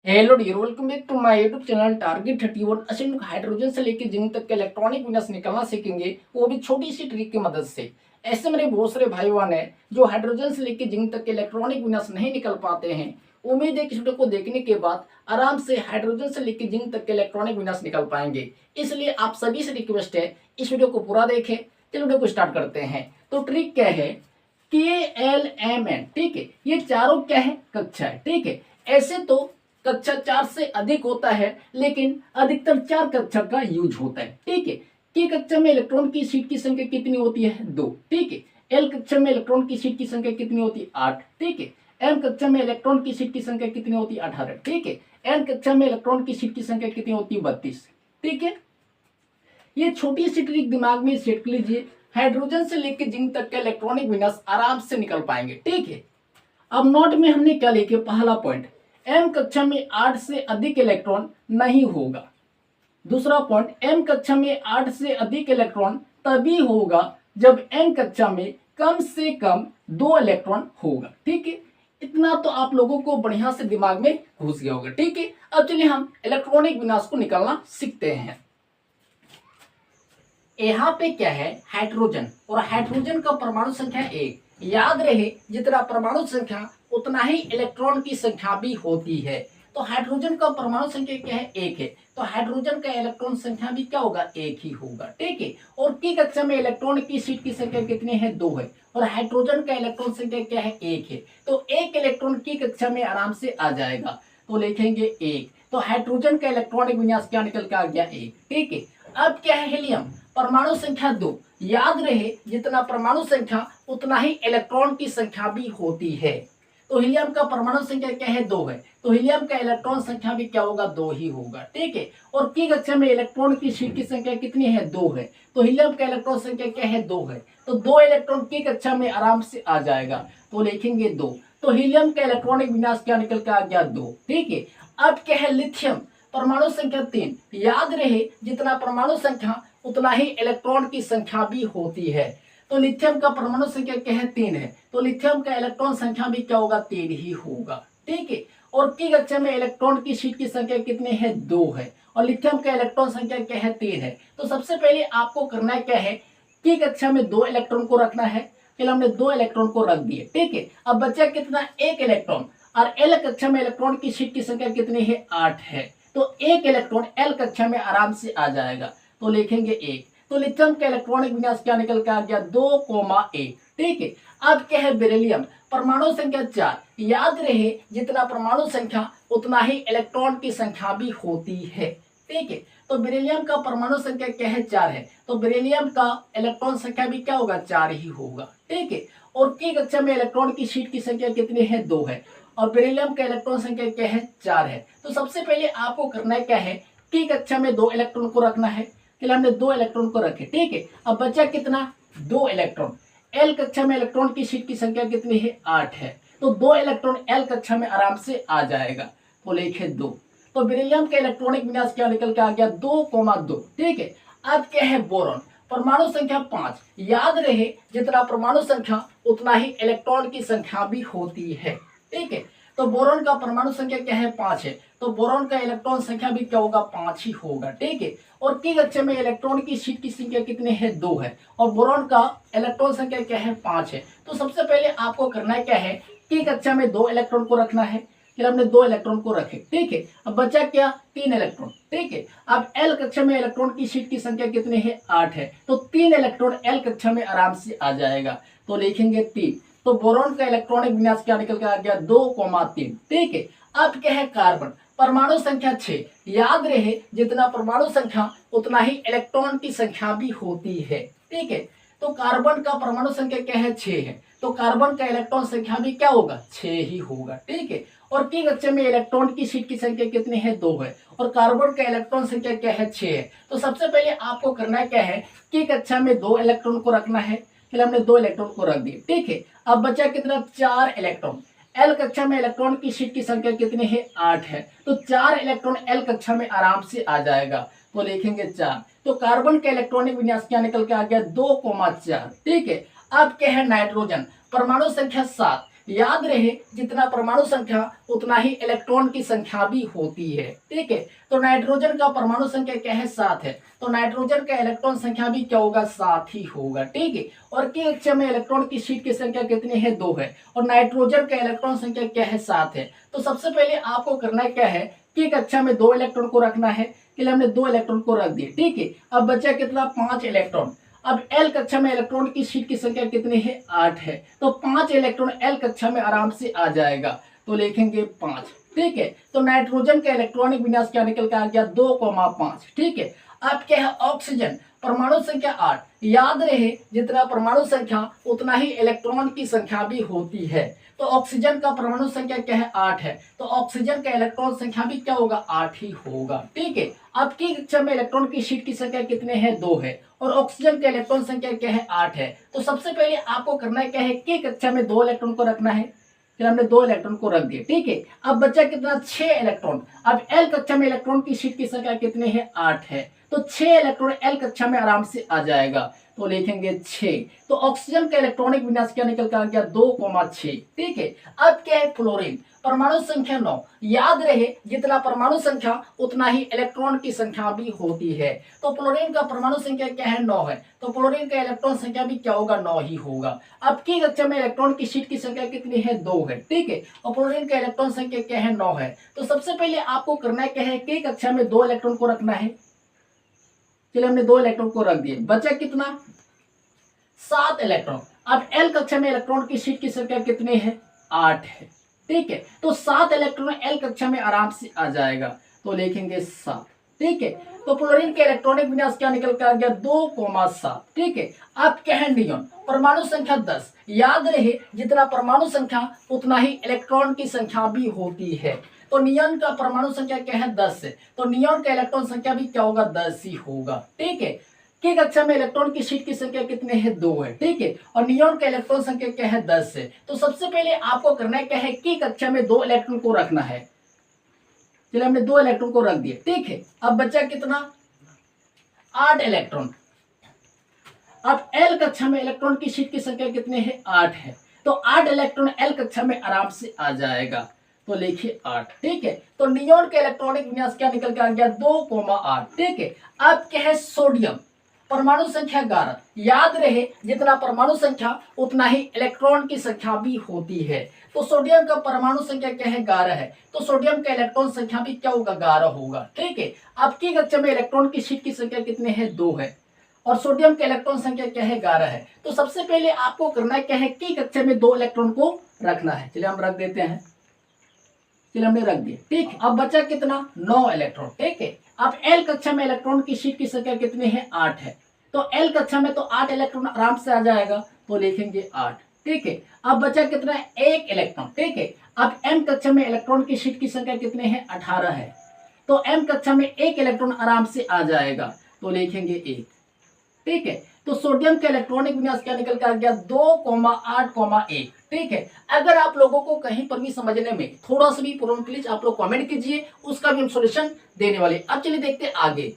Hello dear, welcome back to my YouTube channel. Target 31 असिंक hydrogen से लेकर zinc तक के इलेक्ट्रॉनिक विनस निकालना सीखेंगे, वो भी छोटी सी ट्रिक की मदद से। ऐसे मेरे बहुत सारे भाई बहन हैं जो हाइड्रोजन से लेकर जिंक तक के इलेक्ट्रॉनिक विनस नहीं निकल पाते हैं। उम्मीद है कि इस वीडियो को देखने के बाद आराम से हाइड्रोजन से लेकर जिंक तक के इलेक्ट्रॉनिक विनस निकल पाएंगे। इसलिए आप सभी से रिक्वेस्ट है, इस वीडियो को पूरा देखें। चलिए वीडियो को स्टार्ट करते हैं। तो ट्रिक क्या है, KLMN, ठीक है। ये चारों क्या है, कक्षा है, ठीक है। ऐसे तो कक्षा 4 से अधिक होता है, लेकिन अधिकतर 4 कक्षा का यूज होता है, ठीक है। की कक्षा में इलेक्ट्रॉन की सीट की संख्या कितनी होती है, 2, ठीक है। एल कक्षा में इलेक्ट्रॉन की सीट की संख्या कितनी होती है, 8, ठीक है। एम कक्षा में इलेक्ट्रॉन की सीट की संख्या कितनी होती है, 18, ठीक है। एन कक्षा में इलेक्ट्रॉन की सीट की संख्या कितनी होती है, 32, ठीक है। ये छोटी सी ट्रिक दिमाग में सेट कर लीजिए, हाइड्रोजन से लेकर जिंक तक के इलेक्ट्रॉनिक विनस आराम से निकल पाएंगे, ठीक है। अब नोट में हमने क्या लिखे, पहला पॉइंट, एम कक्षा में 8 से अधिक इलेक्ट्रॉन नहीं होगा। दूसरा पॉइंट, एम कक्षा में 8 से अधिक इलेक्ट्रॉन तभी होगा जब एन कक्षा में कम से कम 2 इलेक्ट्रॉन होगा, ठीक है। इतना तो आप लोगों को बढ़िया से दिमाग में घुस गया होगा, ठीक है। अब चलिए हम इलेक्ट्रॉनिक विनाश को निकालना सीखते हैं। यहाँ पे क्या है, हाइड्रोजन, और हाइड्रोजन का परमाणु संख्या 1। याद रहे, जितना परमाणु संख्या उतना ही इलेक्ट्रॉन की संख्या भी होती है। तो हाइड्रोजन का परमाणु संख्या क्या है, 1 है। तो हाइड्रोजन का इलेक्ट्रॉन संख्या भी क्या होगा, 1 ही होगा, ठीक है। और की कक्षा में इलेक्ट्रॉन की सीट की संख्या कितनी है, 2 है। और हाइड्रोजन का इलेक्ट्रॉन संख्या क्या है, 1 है। तो 1 इलेक्ट्रॉन की कक्षा में आराम से आ जाएगा, तो लिखेंगे 1। तो हाइड्रोजन का इलेक्ट्रॉनिक विन्यास क्या निकल के आ गया, 1, ठीक है। अब क्या है, हीलियम, परमाणु संख्या 2। याद रहे, जितना परमाणु संख्या उतना ही इलेक्ट्रॉन की संख्या भी होती है। तो हीलियम का परमाणु संख्या क्या है, 2 है। तो हीलियम का इलेक्ट्रॉन संख्या भी क्या होगा, 2 ही होगा, ठीक है। और की कक्षा में इलेक्ट्रॉन की सीट की संख्या कितनी है, 2 है। तो हीलियम का इलेक्ट्रॉन संख्या क्या है, 2 है। तो 2 इलेक्ट्रॉन की कक्षा में आराम से आ जाएगा, तो लिखेंगे 2। तो हीलियम का इलेक्ट्रॉनिक विन्यास क्या निकल के आ गया, 2, ठीक है। अब क्या है, लिथियम, परमाणु संख्या 3। याद रहे, जितना परमाणु संख्या उतना ही इलेक्ट्रॉन की संख्या भी होती है। तो लिथियम का परमाणु संख्या क्या है, 3 है। तो लिथियम का इलेक्ट्रॉन संख्या भी क्या होगा, 3 ही होगा, ठीक है। और की कक्षा में इलेक्ट्रॉन की सीट की संख्या कितनी है, 2 है। और लिथियम का इलेक्ट्रॉन संख्या क्या है, 3 है। तो सबसे पहले आपको करना क्या है, की कक्षा में 2 इलेक्ट्रॉन को रखना है। चलो हमने 2 इलेक्ट्रॉन को रख दिए, ठीक है। अब बचा कितना, 1 इलेक्ट्रॉन। और एल कक्षा में इलेक्ट्रॉन की सीट की संख्या कितनी है, 8 है। तो 1 इलेक्ट्रॉन एल कक्षा में आराम से आ जाएगा, तो लिखेंगे 1। तो लिथियम का इलेक्ट्रॉनिक विन्यास क्या निकल के आ गया, 2,1, ठीक है। अब क्या है, बेरिलियम, परमाणु संख्या 4। याद रहे, जितना परमाणु संख्या उतना ही इलेक्ट्रॉन की संख्या भी होती है, ठीक है। तो बेरिलियम का परमाणु संख्या क्या है, 4 है। तो बेरिलियम का इलेक्ट्रॉन संख्या भी क्या होगा, 4 ही होगा, ठीक है। और की कक्षा में इलेक्ट्रॉन की सीट की संख्या कितनी है, 2 है। और बेरिलियम का इलेक्ट्रॉन संख्या क्या है, 4 है। तो सबसे पहले आपको करना क्या है, की कक्षा में 2 इलेक्ट्रॉन को रखना है। चलिए हमने 2 इलेक्ट्रॉन को रखे, ठीक है। अब बचा कितना, 2 इलेक्ट्रॉन। एल कक्षा में इलेक्ट्रॉन की सीट की संख्या कितनी है, 8 है। तो 2 इलेक्ट्रॉन एल कक्षा में आराम से आ जाएगा, तो लिखे 2। तो बेरिलियम का इलेक्ट्रॉनिक विन्यास क्या निकल के आ गया, 2,2, ठीक है। अब क्या है, बोरॉन, परमाणु संख्या 5। याद रहे, जितना परमाणु संख्या उतना ही इलेक्ट्रॉन की संख्या भी होती है, ठीक है। तो बोरॉन का परमाणु संख्या क्या है, 5 है। तो बोरॉन का इलेक्ट्रॉन संख्या भी क्या होगा, 5 ही होगा, ठीक है। और की कक्षा में इलेक्ट्रॉन की सीट की संख्या कितनी है, 2 है। और बोरॉन का इलेक्ट्रॉन संख्या क्या है, 5 है। तो सबसे पहले आपको करना क्या है, की कक्षा में 2 इलेक्ट्रॉन को रखना है। फिर हमने 2 इलेक्ट्रॉन को रखे, ठीक है। अब बचा क्या, 3 इलेक्ट्रॉन, ठीक है। अब एल कक्षा में इलेक्ट्रॉन की सीट की संख्या कितनी है, 8 है। तो 3 इलेक्ट्रॉन एल कक्षा में आराम से आ जाएगा, तो लिखेंगे 3। तो बोरॉन का इलेक्ट्रॉनिक विन्यास क्या निकल के आ गया, 2,3, ठीक है। अब क्या है, कार्बन, परमाणु संख्या 6। याद रहे, जितना परमाणु संख्या उतना ही इलेक्ट्रॉन की संख्या भी होती है, ठीक है। तो कार्बन का परमाणु संख्या क्या है, 6 है। तो कार्बन का इलेक्ट्रॉन संख्या भी क्या होगा, 6 ही होगा, ठीक है। और की कक्षा में इलेक्ट्रॉन की सीट की संख्या कितनी है, 2 है। और कार्बन का इलेक्ट्रॉन संख्या क्या है, 6 है। तो सबसे पहले आपको करना क्या है, की कक्षा में 2 इलेक्ट्रॉन को रखना है। फिर हमने 2 इलेक्ट्रॉन को रख दिए, ठीक है। अब बचा कितना, 4 इलेक्ट्रॉन। एल कक्षा में इलेक्ट्रॉन की सीट की संख्या कितनी है, 8 है। तो 4 इलेक्ट्रॉन एल कक्षा में आराम से आ जाएगा, तो लिखेंगे 4। तो कार्बन का इलेक्ट्रॉनिक विन्यास क्या निकल के आ गया, 2,4, ठीक है। अब क्या है, नाइट्रोजन, परमाणु संख्या 7। याद रहे जितना परमाणु संख्या उतना ही इलेक्ट्रॉन की संख्या भी होती है। ठीक है, तो नाइट्रोजन का परमाणु संख्या क्या है 7 है, तो नाइट्रोजन का इलेक्ट्रॉन संख्या भी क्या होगा 7 ही होगा। ठीक है, और के कक्षा में इलेक्ट्रॉन की शीट की संख्या कितनी है 2 है, और नाइट्रोजन का इलेक्ट्रॉन संख्या क्या है 7 है। तो सबसे पहले आपको करना क्या है कि कक्षा में 2 इलेक्ट्रॉन को रखना है, के लिए हमने 2 इलेक्ट्रॉन को रख दिए। ठीक है, अब बचा कितना 5 इलेक्ट्रॉन। अब एल कक्षा में इलेक्ट्रॉन की शीट की संख्या कितनी है 8 है, तो 5 इलेक्ट्रॉन एल कक्षा में आराम से आ जाएगा, तो लिखेंगे 5। ठीक है, तो नाइट्रोजन का इलेक्ट्रॉनिक विन्यास क्या निकल के आ गया 2,5। ठीक है, अब क्या है ऑक्सीजन परमाणु संख्या 8। याद रहे जितना परमाणु संख्या उतना ही इलेक्ट्रॉन की संख्या भी होती है, तो ऑक्सीजन का परमाणु संख्या क्या है 8 है, तो ऑक्सीजन का इलेक्ट्रॉन संख्या भी क्या होगा 8 ही होगा। ठीक है, आपकी कक्षा में इलेक्ट्रॉन की शीट की संख्या कितने हैं 2 है, और ऑक्सीजन का इलेक्ट्रॉन संख्या क्या है 8 है। तो सबसे पहले आपको करना क्या है कि कक्षा में 2 इलेक्ट्रॉन को रखना है, फिर हमने 2 इलेक्ट्रॉन को रख दिए। ठीक है, अब बचा कितना 6 इलेक्ट्रॉन। अब एल कक्षा में इलेक्ट्रॉन की शीट की संख्या कितने है 8 है, तो 6 इलेक्ट्रॉन एल कक्षा में आराम से आ जाएगा, तो लिखेंगे 6। तो ऑक्सीजन का इलेक्ट्रॉनिक विन्यास क्या निकल कर आ गया 2,6। ठीक है, अब क्या है फ्लोरीन परमाणु संख्या 9। याद रहे जितना परमाणु संख्या उतना ही इलेक्ट्रॉन की संख्या भी होती है, तो फ्लोरीन का परमाणु संख्या क्या है 9 है, तो फ्लोरीन का इलेक्ट्रॉन संख्या भी क्या होगा 9 ही होगा। अब की कक्षा में इलेक्ट्रॉन की शीट की संख्या कितनी है 2 है। ठीक है, और फ्लोरीन का इलेक्ट्रॉन संख्या क्या है 9 है। तो सबसे पहले आपको करना क्या है कि कक्षा में 2 इलेक्ट्रॉन को रखना है, चलिए हमने 2 इलेक्ट्रॉन को रख दिए, बचा कितना 7 इलेक्ट्रॉन। अब एल कक्षा में इलेक्ट्रॉन की शीट की संख्या कितनी है 8 है। ठीक है, तो 7 इलेक्ट्रॉन एल कक्षा में आराम से आ जाएगा, तो लिखेंगे 7। ठीक है, तो फ्लोरीन के इलेक्ट्रॉनिक विन्यास क्या निकल कर आ गया 2,7। ठीक है, अब क्या है नियॉन परमाणु संख्या 10। याद रहे जितना परमाणु संख्या उतना ही इलेक्ट्रॉन की संख्या भी होती है, तो नियॉन का परमाणु संख्या क्या है 10 है, तो नियॉन का इलेक्ट्रॉन संख्या भी क्या होगा 10 ही होगा। ठीक है, की कक्षा में इलेक्ट्रॉन की शीट की संख्या कितने हैं 2 है। ठीक है, और नियॉन का इलेक्ट्रॉन संख्या क्या है 10 है। तो सबसे पहले आपको करना क्या है कि कक्षा में 2 इलेक्ट्रॉन को रखना है, चलिए हमने 2 इलेक्ट्रॉन को रख दिए। ठीक है, अब बचा कितना 8 इलेक्ट्रॉन। अब एल कक्षा में इलेक्ट्रॉन की शीट की संख्या कितने हैं 8 है, तो 8 इलेक्ट्रॉन एल कक्षा में आराम से आ जाएगा, तो लिखिए 8। ठीक है, तो नियॉन का इलेक्ट्रॉनिक विन्यास क्या निकल के आ गया 2,8। ठीक है, अब क्या है सोडियम परमाणु संख्या 11। याद रहे जितना परमाणु संख्या उतना ही इलेक्ट्रॉन की संख्या भी होती है, तो सोडियम का परमाणु संख्या क्या है 11 है, तो सोडियम का इलेक्ट्रॉन संख्या भी क्या होगा 11 होगा। ठीक है, आपकी कक्षा में इलेक्ट्रॉन की शीट की संख्या कितने हैं 2 है, और सोडियम का इलेक्ट्रॉन संख्या क्या है 11 है। तो सबसे पहले आपको करना क्या है कि कक्षा में 2 इलेक्ट्रॉन को रखना है, चलिए हम रख देते हैं, चलिए हमने रख दिए। ठीक, अब बचा कितना 9 इलेक्ट्रॉन। ठीक है, अब एल कक्षा में इलेक्ट्रॉन की शीट की संख्या कितनी है 8 है, तो एल कक्षा में तो 8 इलेक्ट्रॉन आराम से आ जाएगा, तो लिखेंगे 8। ठीक है, अब बचा कितना 1 इलेक्ट्रॉन। ठीक है, अब एम कक्षा में इलेक्ट्रॉन की शीट की संख्या कितने हैं 18 है, तो एम कक्षा में 1 इलेक्ट्रॉन आराम से आ जाएगा, तो लिखेंगे 1। ठीक है, तो सोडियम का इलेक्ट्रॉनिक विन्यास क्या निकल कर आ गया 2,8,1। ठीक है, अगर आप लोगों को कहीं पर भी समझने में थोड़ा सा भी प्रॉब्लम प्लीज आप लोग कमेंट कीजिए, उसका भी हम सॉल्यूशन देने वाले। अब चलिए देखते हैं आगे।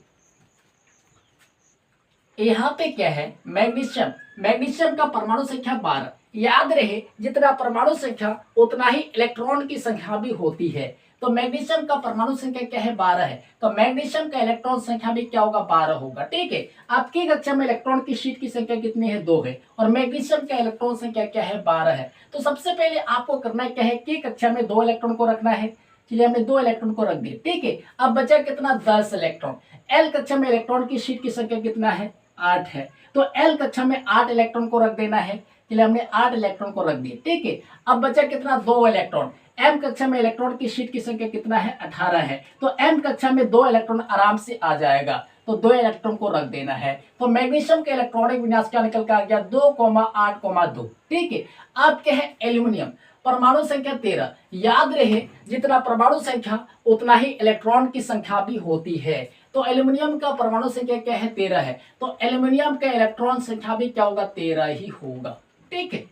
यहाँ पे क्या है मैग्नीशियम, मैग्नीशियम का परमाणु संख्या 12। याद रहे जितना परमाणु संख्या उतना ही इलेक्ट्रॉन की संख्या भी होती है, तो मैग्नीशियम का परमाणु संख्या क्या है 12 है, तो मैग्नीशियम का इलेक्ट्रॉन संख्या भी क्या होगा 12 होगा। ठीक है, आपकी कक्षा में इलेक्ट्रॉन की शीट की संख्या कितनी है 2 है, और मैग्नीशियम का इलेक्ट्रॉन संख्या क्या है 12 है। तो सबसे पहले आपको करना क्या है कि कक्षा में 2 इलेक्ट्रॉन को रखना है, चलिए हमने 2 इलेक्ट्रॉन को रख दिए। ठीक है, अब बचा कितना 10 इलेक्ट्रॉन। एल कक्षा में इलेक्ट्रॉन की शीट की संख्या कितना है 8 है, तो एल कक्षा में 8 इलेक्ट्रॉन को रख देना है, चलिए हमने 8 इलेक्ट्रॉन को रख दिए। ठीक है, अब बचा कितना 2 इलेक्ट्रॉन। एम कक्षा में इलेक्ट्रॉन की शीट की संख्या कितना है 18 है, तो एम कक्षा में 2 इलेक्ट्रॉन आराम से आ जाएगा, तो 2 इलेक्ट्रॉन को रख देना है। तो मैग्नीशियम का इलेक्ट्रॉनिक विन्यास क्या निकल कर आ गया 2,8,2। ठीक है, अब क्या है एल्यूमिनियम परमाणु संख्या 13। याद रहे जितना परमाणु संख्या उतना ही इलेक्ट्रॉन की संख्या भी होती है, तो एल्यूमिनियम का परमाणु संख्या क्या है 13 है, तो एल्यूमिनियम का इलेक्ट्रॉन संख्या भी क्या होगा 13 ही होगा। ठीक है,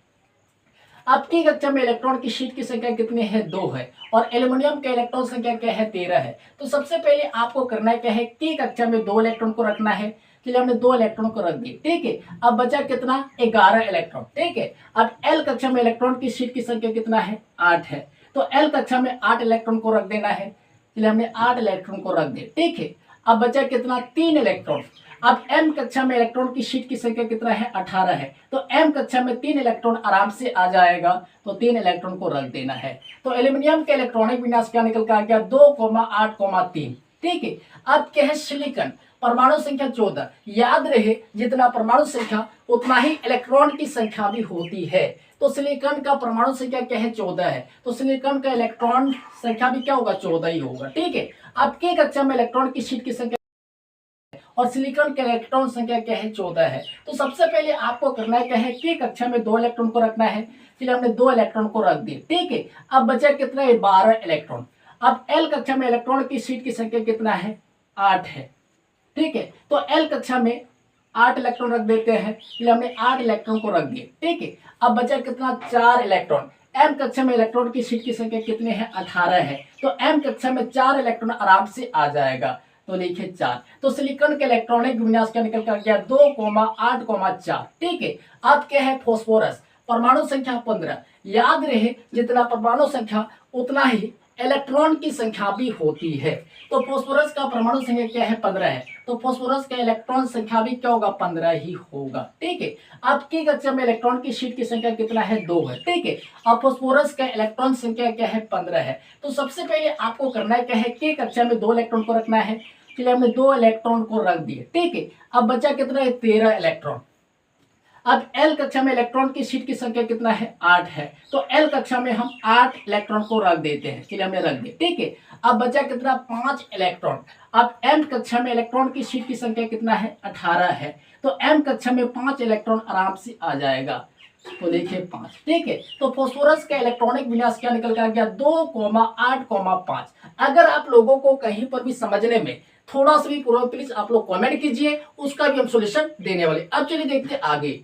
आपकी कक्षा में इलेक्ट्रॉन की शीट की संख्या कितनी है 2 है, और एल्यूमिनियम का इलेक्ट्रॉन संख्या क्या है 13 है। तो सबसे पहले आपको करना क्या है कि कक्षा में 2 इलेक्ट्रॉन को रखना है, चलिए हमने 2 इलेक्ट्रॉन को रख दिए, ठीक है। अब बचा कितना, 11 इलेक्ट्रॉन, ठीक है। अब एल कक्षा में इलेक्ट्रॉन की शीट की संख्या कितना है, 8 है। तो एल कक्षा में 8 इलेक्ट्रॉन को रख देना है। चलिए हमने 8 इलेक्ट्रॉन को रख दिए, ठीक है। अब बचा कितना, 3 इलेक्ट्रॉन। अब एम कक्षा में इलेक्ट्रॉन की शीट की संख्या कितना है, 18 है। तो एम कक्षा में 3 इलेक्ट्रॉन आराम से आ जाएगा, तो 3 इलेक्ट्रॉन को रख देना है। तो एल्यूमिनियम के इलेक्ट्रॉनिक विन्यास क्या निकल कर आ गया, 2,8,3, ठीक है। अब क्या है, सिलिकॉन परमाणु संख्या 14। याद रहे जितना परमाणु संख्या उतना ही इलेक्ट्रॉन की संख्या भी होती है। तो सिलिकॉन का परमाणु संख्या क्या है, 14 है। तो सिलिकॉन का इलेक्ट्रॉन संख्या भी क्या होगा, 14 ही होगा, ठीक है। अब के कक्षा में इलेक्ट्रॉन की शीट की संख्या और सिलिकॉन के इलेक्ट्रॉन संख्या क्या है, 14 है। तो सबसे पहले आपको करना क्या है, के कक्षा में 2 इलेक्ट्रॉन को रखना है। चलिए हमने 2 इलेक्ट्रॉन को रख दिए, ठीक है। अब बचा कितना है, 12 इलेक्ट्रॉन। अब एल कक्षा में इलेक्ट्रॉन की शीट की संख्या कितना है, 8 है, ठीक है। तो एल कक्षा में 8 इलेक्ट्रॉन रख देते हैं। चलिए हमने 8 इलेक्ट्रॉन को रख दिए, ठीक है। अब बचा कितना, 4 इलेक्ट्रॉन। एम कक्षा में इलेक्ट्रॉन की शीट की संख्या कितने हैं, 18 है। तो एम कक्षा में 4 इलेक्ट्रॉन आराम से आ जाएगा, तो लिखिए 4। तो सिलिकॉन के इलेक्ट्रॉनिक विन्यास क्या निकल कर गया, 2,8,4, ठीक है। अब क्या है, फास्फोरस परमाणु संख्या 15। याद रहे जितना परमाणु संख्या उतना ही इलेक्ट्रॉन की संख्या भी होती है। तो फास्फोरस का परमाणु संख्या क्या है, 15 है। तो फास्फोरस का इलेक्ट्रॉन संख्या भी क्या होगा, 15 ही होगा, ठीक है। अब की कक्षा में इलेक्ट्रॉन की शीट की संख्या कितना है, 2 है, ठीक है। अब फास्फोरस का इलेक्ट्रॉन संख्या क्या है, 15 है। तो सबसे पहले आपको करना क्या है, के कक्षा में 2 इलेक्ट्रॉन को रखना है। चलिए हमने 2 इलेक्ट्रॉन को रख दिए, ठीक है। अब बचा कितना है, 13 इलेक्ट्रॉन। अब एल कक्षा में इलेक्ट्रॉन की शीट की संख्या कितना है, 8 है। तो एल कक्षा में हम 8 इलेक्ट्रॉन को रख देते हैं। चलिए हमने रख दिए, ठीक है। अब बचा कितना, 5 इलेक्ट्रॉन। अब एम कक्षा में इलेक्ट्रॉन की शीट की संख्या कितना है, 18 है। तो एम कक्षा में 5 इलेक्ट्रॉन आराम से आ जाएगा, तो देखिए 5, ठीक है। तो फास्फोरस का इलेक्ट्रॉनिक विन्यास क्या निकल कर गया, 2,8,5। अगर आप लोगों को कहीं पर भी समझने में थोड़ा सा भी प्रॉब्लम, प्लीज आप लोग कमेंट कीजिए, उसका भी हम सॉल्यूशन देने वाले। अब चलिए देखते हैं आगे।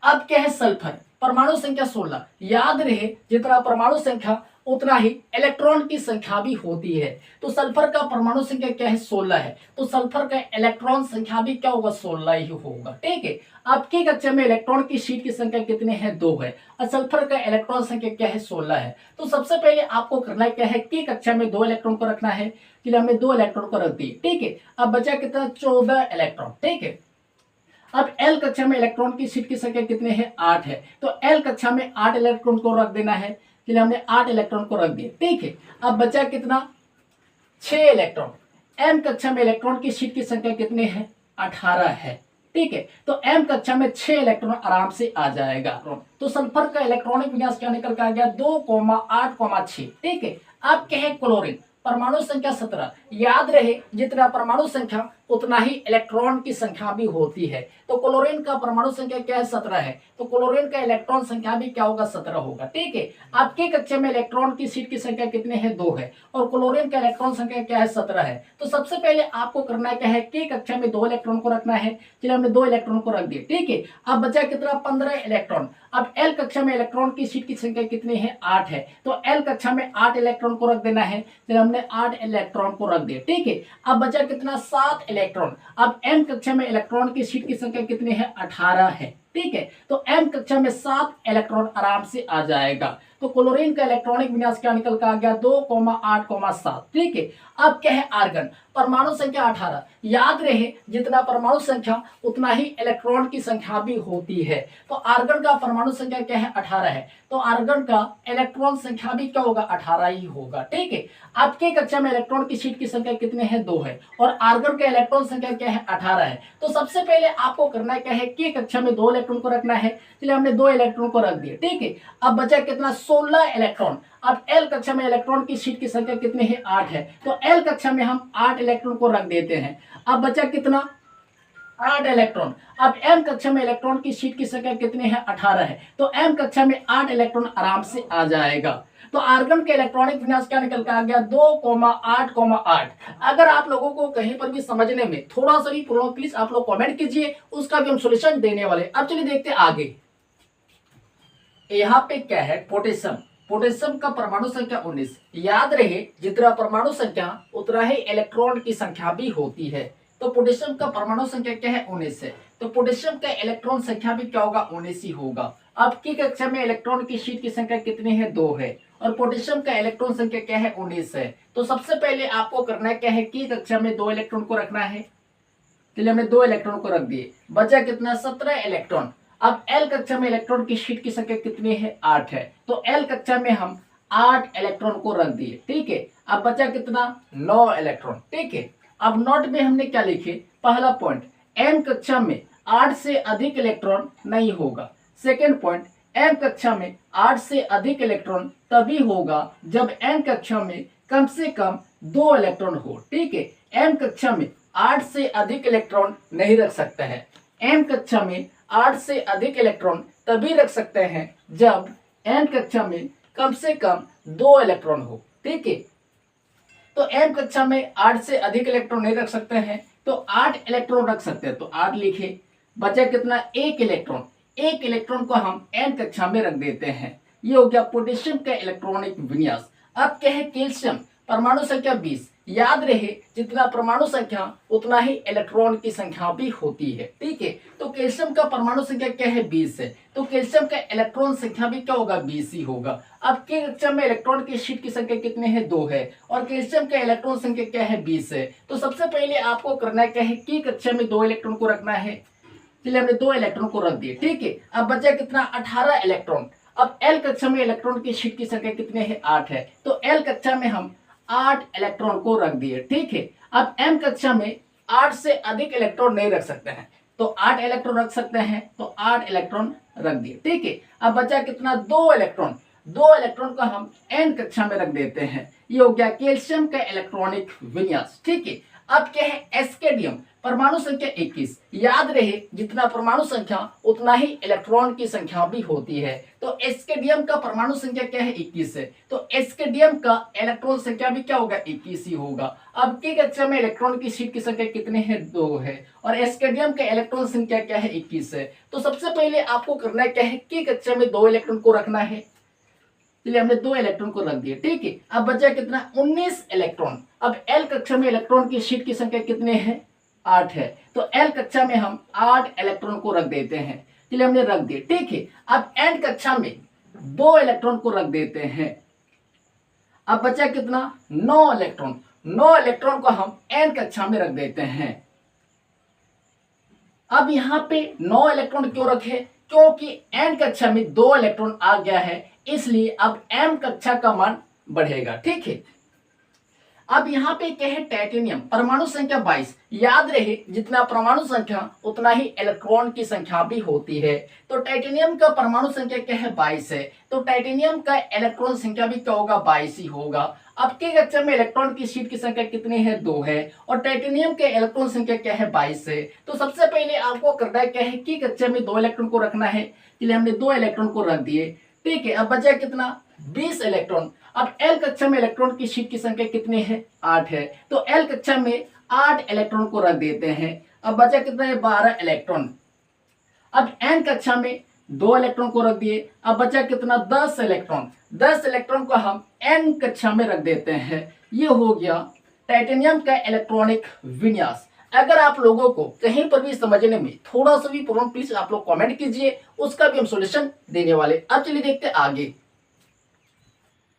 अब क्या है, सल्फर परमाणु संख्या 16। याद रहे जितना परमाणु संख्या उतना ही इलेक्ट्रॉन की संख्या भी होती है। तो सल्फर का परमाणु संख्या क्या है, 16 है। तो सल्फर का इलेक्ट्रॉन संख्या भी क्या होगा, 16 ही होगा, ठीक है। आपकी कक्षा में इलेक्ट्रॉन की शीट की संख्या कितने हैं, 2 है। और सल्फर का इलेक्ट्रॉन संख्या क्या है, 16 है। तो सबसे पहले आपको करना क्या है, की कक्षा में 2 इलेक्ट्रॉन को रखना है। चलिए हमने 2 इलेक्ट्रॉन को रख दिए, ठीक है। अब बचा कितना, 14 इलेक्ट्रॉन, ठीक है। अब एल कक्षा में इलेक्ट्रॉन की शीट की संख्या कितने हैं, 8 है। तो एल कक्षा में 8 इलेक्ट्रॉन को रख देना है। चलिए हमने 8 इलेक्ट्रॉन को रख दिए, ठीक है। अब बचा कितना, 6 इलेक्ट्रॉन। एम कक्षा में इलेक्ट्रॉन की शीट की संख्या कितने हैं, 18 है, ठीक है। तो एम कक्षा में 6 इलेक्ट्रॉन आराम से आ जाएगा। तो सल्फर का इलेक्ट्रॉनिक विन्यास क्या निकल कर आ गया, 2,8,6, ठीक है। अब क्या है, क्लोरीन परमाणु संख्या 17। याद रहे जितना परमाणु संख्या उतना ही इलेक्ट्रॉन की संख्या भी होती है। तो क्लोरीन का परमाणु संख्या क्या है, 17 है। तो क्लोरीन का इलेक्ट्रॉन संख्या भी क्या होगा, 17 होगा, ठीक है। आपके कक्षा में इलेक्ट्रॉन की शीट की संख्या कितने हैं, 2 है। और क्लोरीन का इलेक्ट्रॉन संख्या क्या है, 17 है। तो सबसे पहले आपको करना क्या है, के कक्षा में 2 इलेक्ट्रॉन को रखना है। चलिए हमने 2 इलेक्ट्रॉन को रख दिए, ठीक है। अब बचा कितना, 15 इलेक्ट्रॉन। अब एल कक्षा में इलेक्ट्रॉन की शीट की संख्या कितनी है, 8 है। तो एल कक्षा में 8 इलेक्ट्रॉन को रख देना है। चलिए हमने 8 इलेक्ट्रॉन को रख दिए, ठीक है। अब बचा कितना, 7 इलेक्ट्रॉन। अब एम कक्षा में इलेक्ट्रॉन की शीट की संख्या कितनी है, 18 है, ठीक है। तो एम कक्षा में 7 इलेक्ट्रॉन आराम से आ जाएगा। तो क्लोरीन का इलेक्ट्रॉनिक विन्यास क्या निकल कर आ गया, 2,8,7, ठीक है। अब क्या है, आर्गन परमाणु संख्या 18। याद रहे जितना परमाणु संख्या उतना ही इलेक्ट्रॉन की संख्या भी होती है। तो आर्गन का परमाणु संख्या क्या है, 18 है। तो आर्गन का इलेक्ट्रॉन संख्या भी क्या होगा, 18 ही होगा, ठीक है। आपके कक्षा में इलेक्ट्रॉन की शीट की संख्या कितने हैं, 2 है। और आर्गन का इलेक्ट्रॉन संख्या क्या है, 18 है। तो सबसे पहले आपको करना क्या है, के कक्षा में 2 इलेक्ट्रॉन को रखना है। चलिए हमने 2 इलेक्ट्रॉन को रख दिए, ठीक है। अब बचा कितना, 16 इलेक्ट्रॉन। अब एल कक्षा में इलेक्ट्रॉन की शीट की संख्या कितनी है, 8 है। तो एल कक्षा में हम 8 इलेक्ट्रॉन को रख देते हैं। अब बचा कितना, 8 इलेक्ट्रॉन। अब एम कक्षा में इलेक्ट्रॉन की शीट की संख्या कितनी है, 18 है। तो एम कक्षा में 8 इलेक्ट्रॉन आराम से आ जाएगा। तो आर्गन के इलेक्ट्रॉनिक विन्यास क्या निकल कर आ गया, 2,8,8। अगर आप लोगों को कहीं पर भी समझने में थोड़ा सा भी प्रॉब्लम, प्लीज आप लोग कमेंट कीजिए, उसका भी हम सॉल्यूशन देने वाले। अब चलिए देखते हैं आगे। यहाँ पे क्या है, पोटेशियम। पोटेशियम का परमाणु संख्या 19। याद रहे जितना परमाणु संख्या उतना ही इलेक्ट्रॉन की संख्या भी होती है, तो पोटेशियम का परमाणु संख्या क्या है 19 है, तो पोटेशियम का इलेक्ट्रॉन संख्या भी क्या होगा 19 ही होगा। अब की कक्षा में इलेक्ट्रॉन की शीट की संख्या कितनी है 2 है और पोटेशियम का इलेक्ट्रॉन संख्या क्या है 19 है। तो सबसे पहले आपको करना क्या है की कक्षा में 2 इलेक्ट्रॉन को रखना है, चलिए हमने 2 इलेक्ट्रॉन को रख दिए, बचा कितना 17 इलेक्ट्रॉन। अब एल कक्षा में इलेक्ट्रॉन की शीट की संख्या कितनी है 8 है, तो एल कक्षा में हम 8 इलेक्ट्रॉन को रख दिए, ठीक है। अब बचा कितना 9 इलेक्ट्रॉन, ठीक है। अब नोट में हमने क्या लिखे, पहला पॉइंट एम कक्षा में 8 से अधिक इलेक्ट्रॉन नहीं होगा। सेकेंड पॉइंट एम कक्षा में 8 से अधिक इलेक्ट्रॉन तभी होगा जब एन कक्षा में कम से कम 2 इलेक्ट्रॉन हो, ठीक है। एम कक्षा में 8 से अधिक इलेक्ट्रॉन नहीं रख सकते हैं। एम कक्षा में 8 से अधिक इलेक्ट्रॉन तभी रख सकते हैं जब एन कक्षा में कम से कम 2 इलेक्ट्रॉन हो, ठीक है। तो एम कक्षा में 8 से अधिक इलेक्ट्रॉन नहीं रख सकते हैं, तो 8 इलेक्ट्रॉन रख सकते हैं, तो 8 लिखे। बचा कितना 1 इलेक्ट्रॉन, 1 इलेक्ट्रॉन को हम एन कक्षा में रख देते हैं। ये हो गया पोटेशियम का इलेक्ट्रॉनिक विन्यास। अब क्या है कैल्शियम, परमाणु संख्या 20। याद रहे जितना परमाणु संख्या उतना ही इलेक्ट्रॉन की संख्या भी होती है, ठीक है। तो कैल्शियम का परमाणु संख्या क्या है 20 है, तो कैल्शियम का इलेक्ट्रॉन संख्या भी क्या होगा 20 ही होगा। अब के कक्षा में इलेक्ट्रॉन की शीट की संख्या कितने हैं 2 है और कैल्शियम का इलेक्ट्रॉन संख्या क्या है 20 है। तो सबसे पहले आपको करना क्या है कि कक्षा में 2 इलेक्ट्रॉन को रखना है, चलिए हमने 2 इलेक्ट्रॉन को रख दिए, ठीक है। अब बचा कितना 18 इलेक्ट्रॉन। अब एल कक्षा में इलेक्ट्रॉन की शीट की संख्या कितने हैं 8 है, तो एल कक्षा में हम 8 इलेक्ट्रॉन को रख दिए, ठीक है। अब एम कक्षा में 8 से अधिक इलेक्ट्रॉन नहीं रख सकते हैं, तो 8 इलेक्ट्रॉन रख सकते हैं, तो 8 इलेक्ट्रॉन रख दिए, ठीक है। अब बचा कितना 2 इलेक्ट्रॉन, 2 इलेक्ट्रॉन को हम एन कक्षा में रख देते हैं। ये हो गया कैल्शियम का इलेक्ट्रॉनिक विन्यास, ठीक है। अब क्या है एस्केडियम, परमाणु संख्या 21। याद रहे जितना परमाणु संख्या उतना ही इलेक्ट्रॉन की संख्या भी होती है, तो एस्केडियम का परमाणु संख्या क्या है 21 है, तो एस्केडियम का इलेक्ट्रॉन संख्या भी क्या होगा 21 ही होगा। अब की कक्षा में इलेक्ट्रॉन की शीट की संख्या कितने हैं 2 है और एस्केडियम का इलेक्ट्रॉन संख्या क्या है 21 है। तो सबसे पहले आपको करना क्या है कि कक्षा में 2 इलेक्ट्रॉन को रखना है, चलिए हमने 2 इलेक्ट्रॉन को रख दिए, ठीक है। अब बचा कितना 19 इलेक्ट्रॉन। अब एल कक्षा में इलेक्ट्रॉन की शीट की संख्या कितने हैं 8 है, तो एल कक्षा में हम 8 इलेक्ट्रॉन को रख देते हैं, चलिए हमने रख दिए, ठीक है। अब एन कक्षा में 2 इलेक्ट्रॉन को रख देते हैं। अब बचा कितना 9 इलेक्ट्रॉन, 9 इलेक्ट्रॉन को हम एन कक्षा में रख देते हैं। अब यहाँ पे 9 इलेक्ट्रॉन क्यों रखे, क्योंकि एन कक्षा में 2 इलेक्ट्रॉन आ गया है, इसलिए अब एम कक्षा का मान बढ़ेगा, ठीक है। अब यहाँ पे क्या है टाइटेनियम, परमाणु संख्या 22। याद रहे जितना परमाणु संख्या उतना ही इलेक्ट्रॉन की संख्या भी होती है, तो टाइटेनियम का परमाणु संख्या क्या है 22 है, तो टाइटेनियम का इलेक्ट्रॉन संख्या भी क्या होगा 22 ही होगा। अब के कक्षा में इलेक्ट्रॉन की शीट की संख्या कितनी है 2 है और टाइटेनियम के इलेक्ट्रॉन संख्या क्या है 22 है। तो सबसे पहले आपको करना क्या है कि कक्षा में 2 इलेक्ट्रॉन को रखना है, इसलिए हमने 2 इलेक्ट्रॉन को रख दिए, ठीक है। अब बचा कितना 20 इलेक्ट्रॉन। अब एल कक्षा में इलेक्ट्रॉन की शीट की संख्या कितनी है 8 है, तो एल कक्षा में 8 इलेक्ट्रॉन को रख देते हैं। अब बचा कितना है 12 इलेक्ट्रॉन। अब एन कक्षा में 2 इलेक्ट्रॉन को रख दिए, अब बचा कितना 10 इलेक्ट्रॉन। 10 इलेक्ट्रॉन को हम एन कक्षा में रख देते हैं। ये हो गया टाइटेनियम का इलेक्ट्रॉनिक विन्यास। अगर आप लोगों को कहीं पर भी समझने में थोड़ा सा भी प्रॉब्लम प्लीज आप लोग कमेंट कीजिए, उसका भी हम सॉल्यूशन देने वाले। अब चलिए देखते आगे।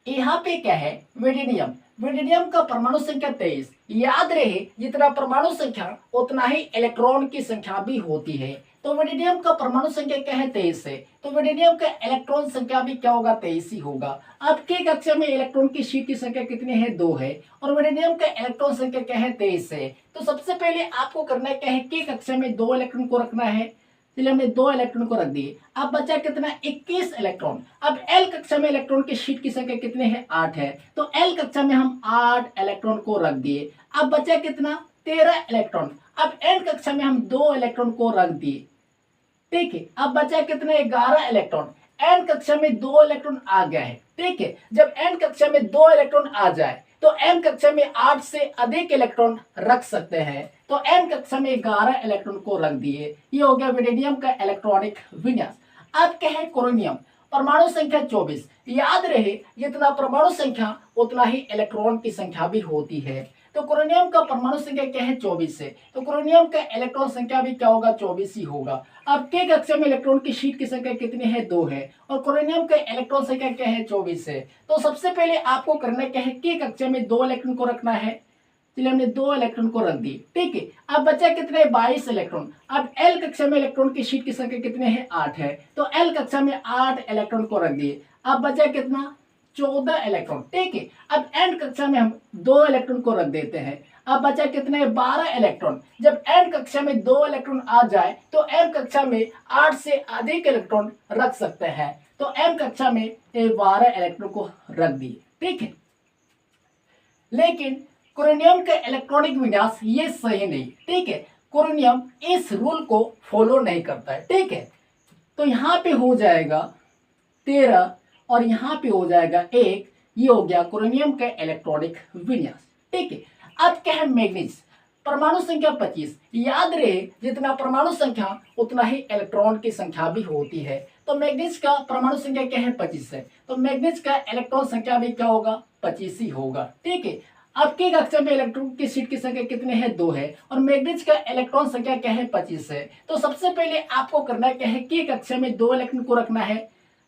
यहाँ पे क्या है वेडिनियम, वेडिनियम का परमाणु संख्या 23। याद रहे जितना परमाणु संख्या उतना ही इलेक्ट्रॉन की संख्या भी होती है, तो वेडिनियम का परमाणु संख्या क्या है 23 है, तो वेडिनियम का इलेक्ट्रॉन संख्या भी क्या होगा 23 ही होगा। अब के कक्षा में इलेक्ट्रॉन की शीट की संख्या कितनी है 2 है और वेडिनियम का इलेक्ट्रॉन संख्या क्या है 23 है। तो सबसे पहले आपको करना क्या है कि कक्षा में 2 इलेक्ट्रॉन को रखना है, चलिए हमने 2 इलेक्ट्रॉन को रख दिए। अब बचा कितना 21 इलेक्ट्रॉन। अब एल कक्षा में इलेक्ट्रॉन की शीट की संख्या कितने हैं 8 है, तो एल कक्षा में हम 8 इलेक्ट्रॉन को रख दिए। अब बचा कितना 13 इलेक्ट्रॉन। अब एन कक्षा में हम 2 इलेक्ट्रॉन को रख दिए, ठीक है। अब बचा कितना 11 इलेक्ट्रॉन। एन कक्षा में 2 इलेक्ट्रॉन आ गया है, ठीक है। जब एन कक्षा में 2 इलेक्ट्रॉन आ जाए तो एन कक्षा में 8 से अधिक इलेक्ट्रॉन रख सकते हैं, तो एन कक्षा में 11 इलेक्ट्रॉन को रख दिए। ये हो गया वेडिनियम का इलेक्ट्रॉनिक विन्यास। अब क्या है कोरोनियम, परमाणु संख्या 24। याद रहे जितना परमाणु संख्या उतना ही इलेक्ट्रॉन की संख्या भी होती है। तो क्रोनियम का परमाणु संख्या क्या है 24 है, तो क्रोनियम का इलेक्ट्रॉन संख्या भी क्या होगा 24 ही होगा। अब के कक्षा में इलेक्ट्रॉन की शीट की संख्या कितनी है 2 है और क्रोनियम का इलेक्ट्रॉन संख्या क्या है 24 है। तो सबसे पहले आपको करना क्या है, के कक्षा में 2 इलेक्ट्रॉन को रखना है, चलिए हमने 2 इलेक्ट्रॉन को रख दिए, ठीक है। अब बचा कितने 22 इलेक्ट्रॉन। अब एल कक्षा में इलेक्ट्रॉन की शीट की संख्या कितने हैं 8 है, तो एल कक्षा में 8 इलेक्ट्रॉन को रख दिए। अब बचा कितना 14 इलेक्ट्रॉन, ठीक है। अब एंड कक्षा में हम 2 इलेक्ट्रॉन को रख देते हैं। अब बचा कितने 12 इलेक्ट्रॉन। जब एंड कक्षा में 2 इलेक्ट्रॉन आ जाए तो एम कक्षा में 8 से अधिक इलेक्ट्रॉन रख सकते हैं, तो एम कक्षा में 12 इलेक्ट्रॉन को रख दिए, ठीक है। लेकिन क्रोनियम का इलेक्ट्रॉनिक विन्यास ये सही नहीं, ठीक है। क्रोनियम इस रूल को फॉलो नहीं करता है, ठीक है। तो यहाँ पे हो जाएगा 13 और यहाँ पे हो जाएगा 1, ये हो गया क्रोनियम का इलेक्ट्रॉनिक विन्यास, ठीक है। अब क्या है मैग्नीज, परमाणु संख्या 25। याद रहे जितना परमाणु संख्या उतना ही इलेक्ट्रॉन की संख्या भी होती है। तो मैग्नीज का परमाणु संख्या क्या है 25 है, तो मैग्नीज का इलेक्ट्रॉन संख्या भी क्या होगा 25 ही होगा, ठीक है। अब की कक्षा में इलेक्ट्रॉन की शीट की संख्या कितने हैं 2 है और मैग्नीज का इलेक्ट्रॉन संख्या क्या है 25 है। तो सबसे पहले आपको करना क्या है, की कक्षा में 2 इलेक्ट्रॉन को रखना है,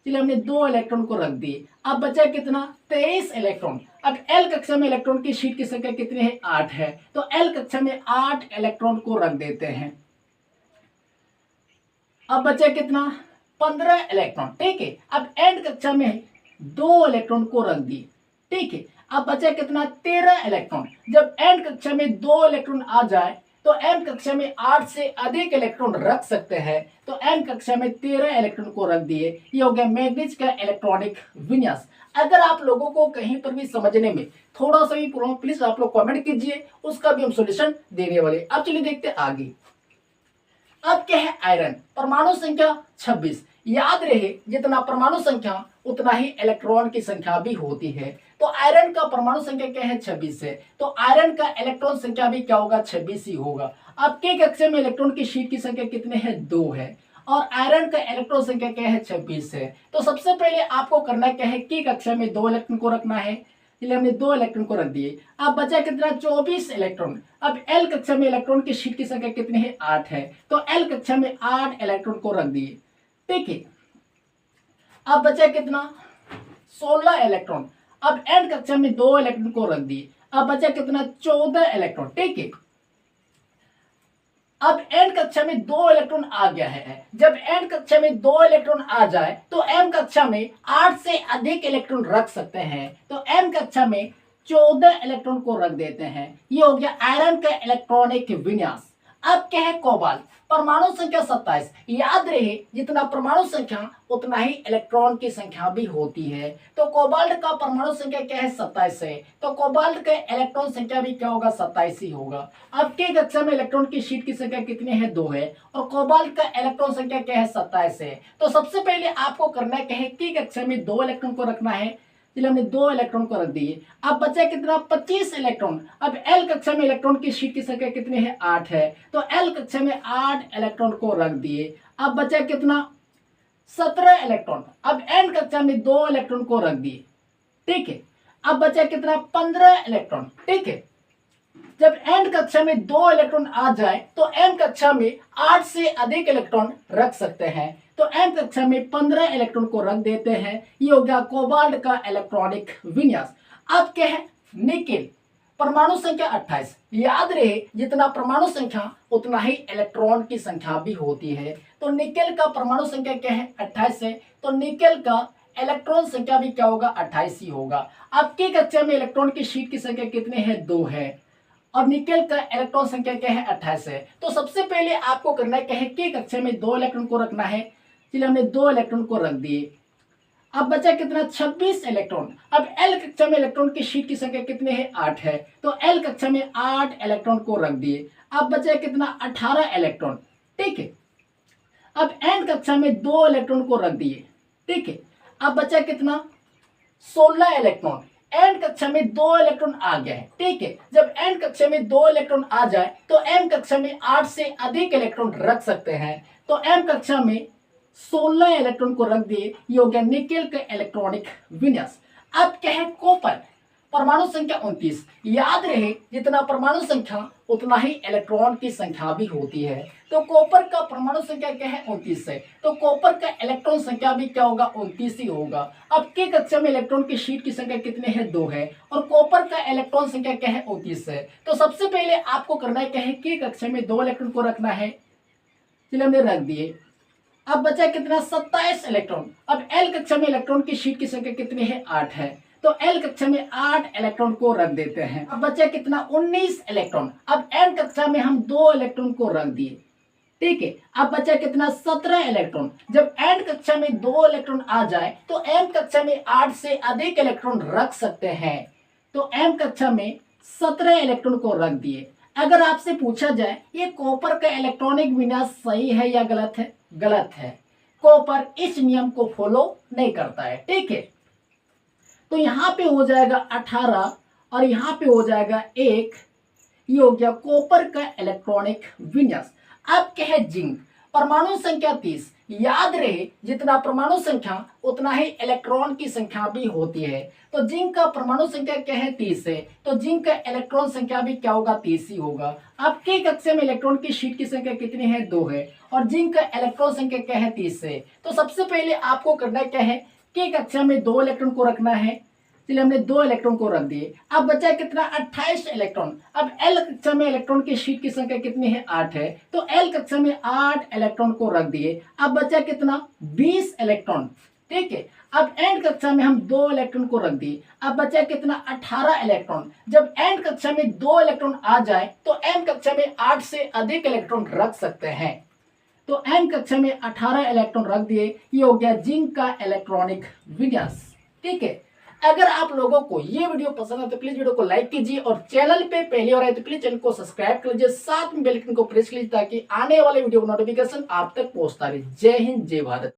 चलिए हमने 2 इलेक्ट्रॉन को रख दिए। अब बचा कितना 23 इलेक्ट्रॉन। अब एल कक्षा में इलेक्ट्रॉन की शीट की संख्या कितनी है 8 है, तो एल कक्षा में 8 इलेक्ट्रॉन को रख देते हैं। अब बचा कितना 15 इलेक्ट्रॉन, ठीक है। अब एंड कक्षा में 2 इलेक्ट्रॉन को रख दिए, ठीक है। अब बचा कितना 13 इलेक्ट्रॉन। जब एंड कक्षा में 2 इलेक्ट्रॉन आ जाए तो एम कक्षा में 8 से अधिक इलेक्ट्रॉन रख सकते हैं, तो एम कक्षा में 13 इलेक्ट्रॉन को रख दिए। ये हो गया मैग्नीज का इलेक्ट्रॉनिक विन्यास। अगर आप लोगों को कहीं पर भी समझने में थोड़ा सा भी प्रॉब्लम, प्लीज आप लोग कमेंट कीजिए, उसका भी हम सॉल्यूशन देने वाले। अब चलिए देखते हैं आगे। अब क्या है आयरन, परमाणु संख्या 26। याद रहे जितना परमाणु संख्या उतना ही इलेक्ट्रॉन की संख्या भी होती है। तो आयरन का परमाणु संख्या क्या है 26 है, तो आयरन का इलेक्ट्रॉन संख्या भी क्या होगा 26 ही होगा। अब के कक्षा में इलेक्ट्रॉन की शीट की संख्या कितने हैं 2 है और आयरन का इलेक्ट्रॉन संख्या क्या है 26 है। तो सबसे पहले आपको करना क्या है, की कक्षा में 2 इलेक्ट्रॉन को रखना है, इसलिए हमने 2 इलेक्ट्रॉन को रख दिए। अब बचा कितना 24 इलेक्ट्रॉन। अब एल कक्षा में इलेक्ट्रॉन की शीट की संख्या कितनी है 8 है, तो एल कक्षा में 8 इलेक्ट्रॉन को रख दिए, ठीक है। अब बचा कितना 16 इलेक्ट्रॉन। अब एंड कक्षा में 2 इलेक्ट्रॉन को रख दिए। अब बचा कितना 14 इलेक्ट्रॉन, ठीक है। अब एन कक्षा में 2 इलेक्ट्रॉन आ गया है। जब एन कक्षा में 2 इलेक्ट्रॉन आ जाए तो एम कक्षा में 8 से अधिक इलेक्ट्रॉन रख सकते हैं, तो एम कक्षा में 14 इलेक्ट्रॉन को रख देते हैं। ये हो गया आयरन का इलेक्ट्रॉनिक विन्यास। अब क्या है कोबाल्ट, परमाणु संख्या 27। याद रहे जितना परमाणु संख्या उतना ही इलेक्ट्रॉन की संख्या भी होती है। तो कोबाल्ट का परमाणु संख्या क्या है 27 है, तो कोबाल्ट का इलेक्ट्रॉन संख्या भी क्या होगा 27 ही होगा। अब के कक्षा में इलेक्ट्रॉन की शीट की संख्या कितनी है 2 है और कोबाल्ट का इलेक्ट्रॉन संख्या क्या है 27 है। तो सबसे पहले आपको करना क्या है, की कक्षा में 2 इलेक्ट्रॉन को रखना है, चलिए हमने 2 इलेक्ट्रॉन को रख दिए। अब बचा कितना 25 इलेक्ट्रॉन। अब एल कक्षा में इलेक्ट्रॉन की शीट की संख्या कितनी है 8 है, तो एल कक्षा में 8 इलेक्ट्रॉन को रख दिए। अब बचा कितना 17 इलेक्ट्रॉन। अब एन कक्षा में 2 इलेक्ट्रॉन को रख दिए, ठीक है। अब बचा कितना 15 इलेक्ट्रॉन, ठीक है। जब एन कक्षा में 2 इलेक्ट्रॉन आ जाए तो एम कक्षा में 8 से अधिक इलेक्ट्रॉन रख सकते हैं, तो एम कक्षा में 15 इलेक्ट्रॉन को रख देते हैं। ये हो गया कोबाल्ट का इलेक्ट्रॉनिक विन्यास। अब क्या है निकेल, परमाणु संख्या 28। याद रहे जितना परमाणु संख्या उतना ही इलेक्ट्रॉन की संख्या भी होती है। तो निकेल का परमाणु संख्या क्या है 28 है, तो निकेल का इलेक्ट्रॉन संख्या भी क्या होगा 28 ही होगा। अब की कक्षा में इलेक्ट्रॉन की शीट की संख्या कितने हैं 2 है और निकेल का इलेक्ट्रॉन संख्या क्या है 28 है। तो सबसे पहले आपको करना क्या है, की कक्षा में 2 इलेक्ट्रॉन को रखना है, चलिए हमने 2 इलेक्ट्रॉन को रख दिए। अब बचा कितना 26 इलेक्ट्रॉन। अब एल कक्षा में इलेक्ट्रॉन की शीट की संख्या कितने हैं 8 है, तो एल कक्षा में 8 इलेक्ट्रॉन को रख दिए। अब बचा कितना 18 इलेक्ट्रॉन, ठीक है। अब एन कक्षा में 2 इलेक्ट्रॉन को रख दिए, ठीक है। अब बचा कितना 16 इलेक्ट्रॉन। एन कक्षा में 2 इलेक्ट्रॉन आ गया है, ठीक है। जब एन कक्षा में 2 इलेक्ट्रॉन आ जाए तो एम कक्षा में 8 से अधिक इलेक्ट्रॉन रख सकते हैं, तो एम कक्षा में 16 इलेक्ट्रॉन को रख दिए। ये हो गया निकेल का इलेक्ट्रॉनिक विन्यास। अब क्या है कॉपर, परमाणु संख्या 29। याद रहे जितना परमाणु संख्या उतना ही इलेक्ट्रॉन की संख्या भी होती है। तो कॉपर का परमाणु संख्या क्या है? 29 है। तो कॉपर का इलेक्ट्रॉन संख्या भी क्या होगा? 29 ही होगा। अब के कक्षा में इलेक्ट्रॉन की शीट की संख्या कितने हैं? 2 है। और कॉपर का इलेक्ट्रॉन संख्या क्या है? 29 है। तो सबसे पहले आपको करना है क्या है? के कक्षा में 2 इलेक्ट्रॉन को रखना है। चलिए हमने रख दिए। अब बचा कितना? 27 इलेक्ट्रॉन। अब एल कक्षा में इलेक्ट्रॉन की शीट की संख्या कितनी है? 8 है। तो एल कक्षा में 8 इलेक्ट्रॉन को रख देते हैं। अब बचा कितना? 19 इलेक्ट्रॉन। अब एन कक्षा में हम 2 इलेक्ट्रॉन को रख दिए। ठीक है। अब बचा कितना? 17 इलेक्ट्रॉन। जब एन कक्षा में 2 इलेक्ट्रॉन आ जाए तो एम कक्षा में 8 से अधिक इलेक्ट्रॉन रख सकते हैं। तो एम कक्षा में 17 इलेक्ट्रॉन को रख दिए। अगर आपसे पूछा जाए ये कॉपर का इलेक्ट्रॉनिक विन्यास सही है या गलत है? गलत है। कॉपर इस नियम को फॉलो नहीं करता है। ठीक है। तो यहां पे हो जाएगा 18 और यहां पे हो जाएगा 1। ये हो गया कॉपर का इलेक्ट्रॉनिक विन्यास। अब क्या है? जिंक परमाणु संख्या 30। याद रहे जितना परमाणु संख्या उतना ही इलेक्ट्रॉन की संख्या भी होती है। तो जिंक का परमाणु संख्या क्या है? 30 है। तो जिंक का इलेक्ट्रॉन संख्या भी क्या होगा? 30 ही होगा। अब के कक्षा में इलेक्ट्रॉन की शीट की संख्या कितनी है? 2 है। और जिंक का इलेक्ट्रॉन संख्या क्या है? 30 है। तो सबसे पहले आपको करना क्या है? के कक्षा में 2 इलेक्ट्रॉन को रखना है। चलिए हमने 2 इलेक्ट्रॉन को रख दिए। अब बचा कितना? 28 इलेक्ट्रॉन। अब एल कक्षा में इलेक्ट्रॉन की शीट की संख्या कितनी है? 8 है। तो एल कक्षा में 8 इलेक्ट्रॉन को रख दिए। अब बचा कितना? 20 इलेक्ट्रॉन। ठीक है। अब एंड कक्षा में हम 2 इलेक्ट्रॉन को रख दिए। अब बचा कितना? 18 इलेक्ट्रॉन। जब एंड कक्षा में 2 इलेक्ट्रॉन आ जाए तो एम कक्षा में 8 से अधिक इलेक्ट्रॉन रख सकते हैं। तो एम कक्षा में 18 इलेक्ट्रॉन रख दिए। ये हो गया जिंक का इलेक्ट्रॉनिक विन्यास। ठीक है। अगर आप लोगों को ये वीडियो पसंद है तो प्लीज वीडियो को लाइक कीजिए और चैनल पे पहली बार आए तो प्लीज चैनल को सब्सक्राइब कर लीजिए। साथ में बेल आइकन को प्रेस कीजिए ताकि आने वाले वीडियो नोटिफिकेशन आप तक पहुंचता रहे। जय हिंद, जय भारत।